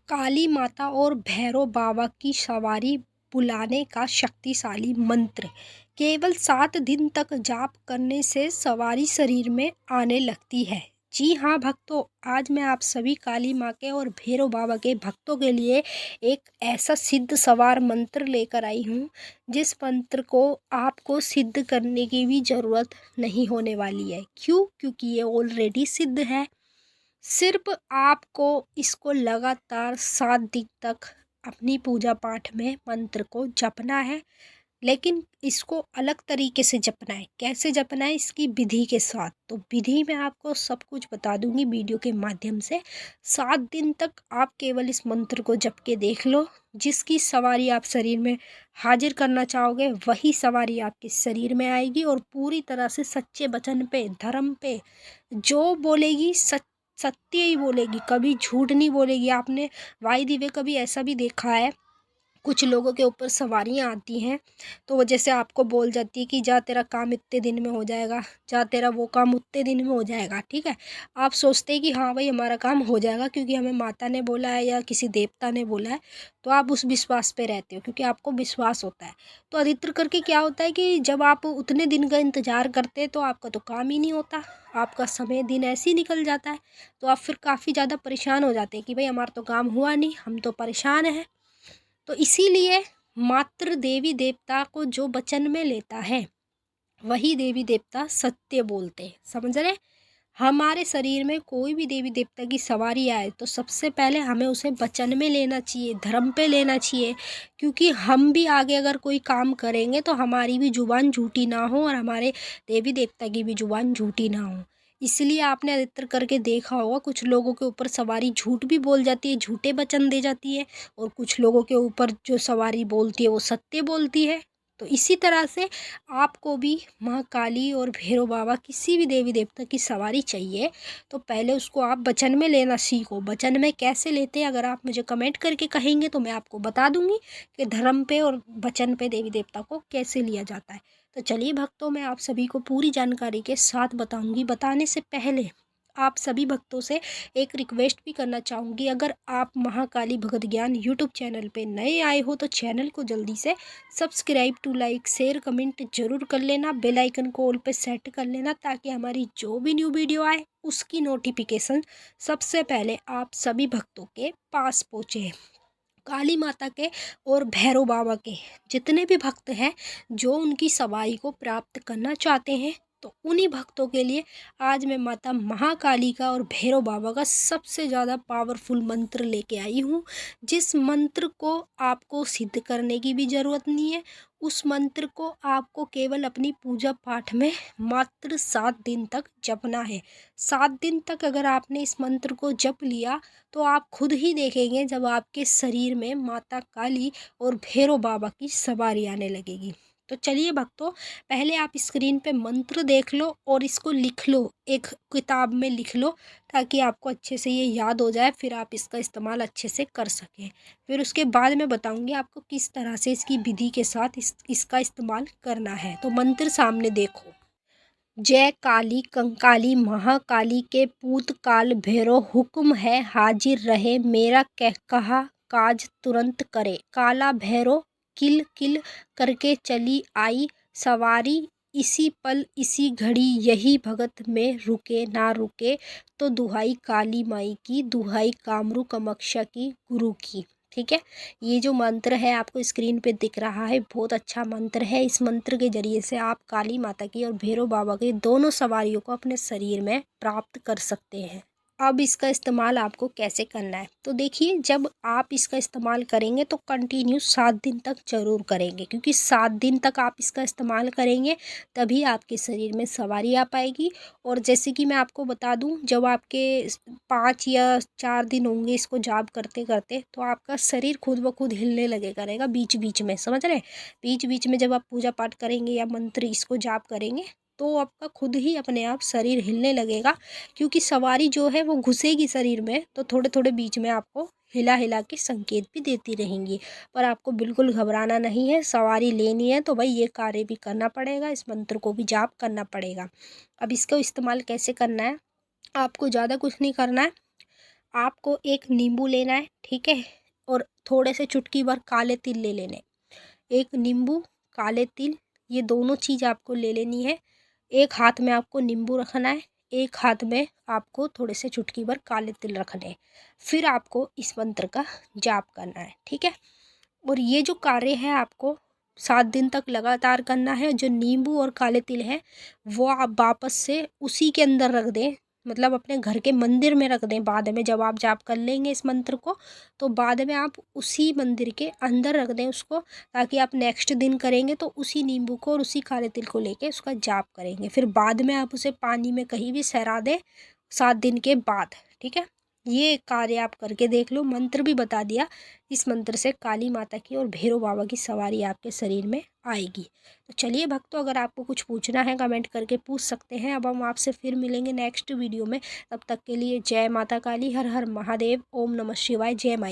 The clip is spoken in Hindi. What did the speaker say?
काली माता और भैरव बाबा की सवारी बुलाने का शक्तिशाली मंत्र। केवल 7 दिन तक जाप करने से सवारी शरीर में आने लगती है। जी हाँ भक्तों, आज मैं आप सभी काली माँ के और भैरव बाबा के भक्तों के लिए एक ऐसा सिद्ध सवार मंत्र लेकर आई हूँ, जिस मंत्र को आपको सिद्ध करने की भी ज़रूरत नहीं होने वाली है। क्यों? क्योंकि ये ऑलरेडी सिद्ध है। सिर्फ आपको इसको लगातार 7 दिन तक अपनी पूजा पाठ में मंत्र को जपना है, लेकिन इसको अलग तरीके से जपना है। कैसे जपना है? इसकी विधि के साथ। तो विधि मैं आपको सब कुछ बता दूंगी वीडियो के माध्यम से। 7 दिन तक आप केवल इस मंत्र को जप के देख लो। जिसकी सवारी आप शरीर में हाजिर करना चाहोगे, वही सवारी आपके शरीर में आएगी और पूरी तरह से सच्चे वचन पे, धर्म पे जो बोलेगी सत्य ही बोलेगी, कभी झूठ नहीं बोलेगी। आपने वाई दिवे कभी ऐसा भी देखा है, कुछ लोगों के ऊपर सवारियाँ आती हैं तो वो जैसे आपको बोल जाती है कि जा तेरा काम इतने दिन में हो जाएगा, जा तेरा वो काम उतने दिन में हो जाएगा। ठीक है, आप सोचते हैं कि हाँ भाई हमारा काम हो जाएगा क्योंकि हमें माता ने बोला है या किसी देवता ने बोला है, तो आप उस विश्वास पे रहते हो क्योंकि आपको विश्वास होता है। तो अधिकतर करके क्या होता है कि जब आप उतने दिन का इंतज़ार करते हैं तो आपका तो काम ही नहीं होता, आपका समय दिन ऐसे ही निकल जाता है। तो आप फिर काफ़ी ज़्यादा परेशान हो जाते हैं कि भाई हमारा तो काम हुआ नहीं, हम तो परेशान हैं। तो इसीलिए मात्र देवी देवता को जो वचन में लेता है, वही देवी देवता सत्य बोलते हैं। समझ रहे? हमारे शरीर में कोई भी देवी देवता की सवारी आए तो सबसे पहले हमें उसे वचन में लेना चाहिए, धर्म पे लेना चाहिए। क्योंकि हम भी आगे अगर कोई काम करेंगे तो हमारी भी जुबान झूठी ना हो और हमारे देवी देवता की भी जुबान झूठी ना हो। इसलिए आपने अधिकतर करके देखा होगा, कुछ लोगों के ऊपर सवारी झूठ भी बोल जाती है, झूठे वचन दे जाती है, और कुछ लोगों के ऊपर जो सवारी बोलती है वो सत्य बोलती है। तो इसी तरह से आपको भी माँ काली और भैरव बाबा किसी भी देवी देवता की सवारी चाहिए तो पहले उसको आप वचन में लेना सीखो। वचन में कैसे लेते हैं अगर आप मुझे कमेंट करके कहेंगे तो मैं आपको बता दूंगी कि धर्म पे और वचन पे देवी देवता को कैसे लिया जाता है। तो चलिए भक्तों, मैं आप सभी को पूरी जानकारी के साथ बताऊंगी। बताने से पहले आप सभी भक्तों से एक रिक्वेस्ट भी करना चाहूँगी, अगर आप महाकाली भगत ज्ञान यूट्यूब चैनल पे नए आए हो तो चैनल को जल्दी से subscribe to like share comment जरूर कर लेना, बेल आइकन को ऑल पे सेट कर लेना ताकि हमारी जो भी न्यू वीडियो आए उसकी नोटिफिकेशन सबसे पहले आप सभी भक्तों के पास पहुँचे। काली माता के और भैरव बाबा के जितने भी भक्त हैं जो उनकी सवारी को प्राप्त करना चाहते हैं, तो उन्हीं भक्तों के लिए आज मैं माता महाकाली का और भैरव बाबा का सबसे ज़्यादा पावरफुल मंत्र लेके आई हूँ। जिस मंत्र को आपको सिद्ध करने की भी ज़रूरत नहीं है, उस मंत्र को आपको केवल अपनी पूजा पाठ में मात्र 7 दिन तक जपना है। 7 दिन तक अगर आपने इस मंत्र को जप लिया तो आप खुद ही देखेंगे जब आपके शरीर में माता काली और भैरव बाबा की सवारी आने लगेगी। तो चलिए भक्तों, पहले आप स्क्रीन पे मंत्र देख लो और इसको लिख लो, एक किताब में लिख लो ताकि आपको अच्छे से ये याद हो जाए, फिर आप इसका इस्तेमाल अच्छे से कर सकें। फिर उसके बाद मैं बताऊंगी आपको किस तरह से इसकी विधि के साथ इसका इस्तेमाल करना है। तो मंत्र सामने देखो। जय काली कंकाली महाकाली के पूत काल भैरव, हुक्म है हाजिर रहे, मेरा कहा काज तुरंत करे। काला भैरव किल किल करके चली आई सवारी, इसी पल इसी घड़ी यही भगत में रुके ना रुके। तो दुहाई काली माई की, दुहाई कामरू कामाक्षा की, गुरु की। ठीक है, ये जो मंत्र है आपको स्क्रीन पे दिख रहा है, बहुत अच्छा मंत्र है। इस मंत्र के जरिए से आप काली माता की और भैरव बाबा की दोनों सवारियों को अपने शरीर में प्राप्त कर सकते हैं। अब इसका इस्तेमाल आपको कैसे करना है तो देखिए, जब आप इसका इस्तेमाल करेंगे तो कंटिन्यू 7 दिन तक ज़रूर करेंगे, क्योंकि 7 दिन तक आप इसका इस्तेमाल करेंगे तभी आपके शरीर में सवारी आ पाएगी। और जैसे कि मैं आपको बता दूं, जब आपके 5 या 4 दिन होंगे इसको जाप करते करते तो आपका शरीर खुद ब खुद हिलने लगेगा रहेगा बीच बीच में। समझ रहे? बीच बीच में जब आप पूजा पाठ करेंगे या मंत्र इसको जाप करेंगे तो आपका खुद ही अपने आप शरीर हिलने लगेगा, क्योंकि सवारी जो है वो घुसेगी शरीर में तो थोड़े थोड़े बीच में आपको हिला हिला के संकेत भी देती रहेंगी। पर आपको बिल्कुल घबराना नहीं है, सवारी लेनी है तो भाई ये कार्य भी करना पड़ेगा, इस मंत्र को भी जाप करना पड़ेगा। अब इसको इस्तेमाल कैसे करना है, आपको ज़्यादा कुछ नहीं करना है। आपको एक नींबू लेना है, ठीक है, और थोड़े से चुटकी भर काले तिल ले लेने। एक नींबू, काले तिल, ये दोनों चीज़ आपको ले लेनी है। एक हाथ में आपको नींबू रखना है, एक हाथ में आपको थोड़े से चुटकी भर काले तिल रखने हैं। फिर आपको इस मंत्र का जाप करना है, ठीक है। और ये जो कार्य है आपको 7 दिन तक लगातार करना है। जो नींबू और काले तिल है वो आप वापस से उसी के अंदर रख दें, मतलब अपने घर के मंदिर में रख दें। बाद में जब आप जाप कर लेंगे इस मंत्र को, तो बाद में आप उसी मंदिर के अंदर रख दें उसको, ताकि आप नेक्स्ट दिन करेंगे तो उसी नींबू को और उसी काले तिल को लेके उसका जाप करेंगे। फिर बाद में आप उसे पानी में कहीं भी सहरा दें 7 दिन के बाद, ठीक है। ये कार्य आप करके देख लो। मंत्र भी बता दिया। इस मंत्र से काली माता की और भैरव बाबा की सवारी आपके शरीर में आएगी। तो चलिए भक्तों, अगर आपको कुछ पूछना है कमेंट करके पूछ सकते हैं। अब हम आपसे फिर मिलेंगे नेक्स्ट वीडियो में। तब तक के लिए जय माता काली, हर हर महादेव, ओम नमः शिवाय, जय माई।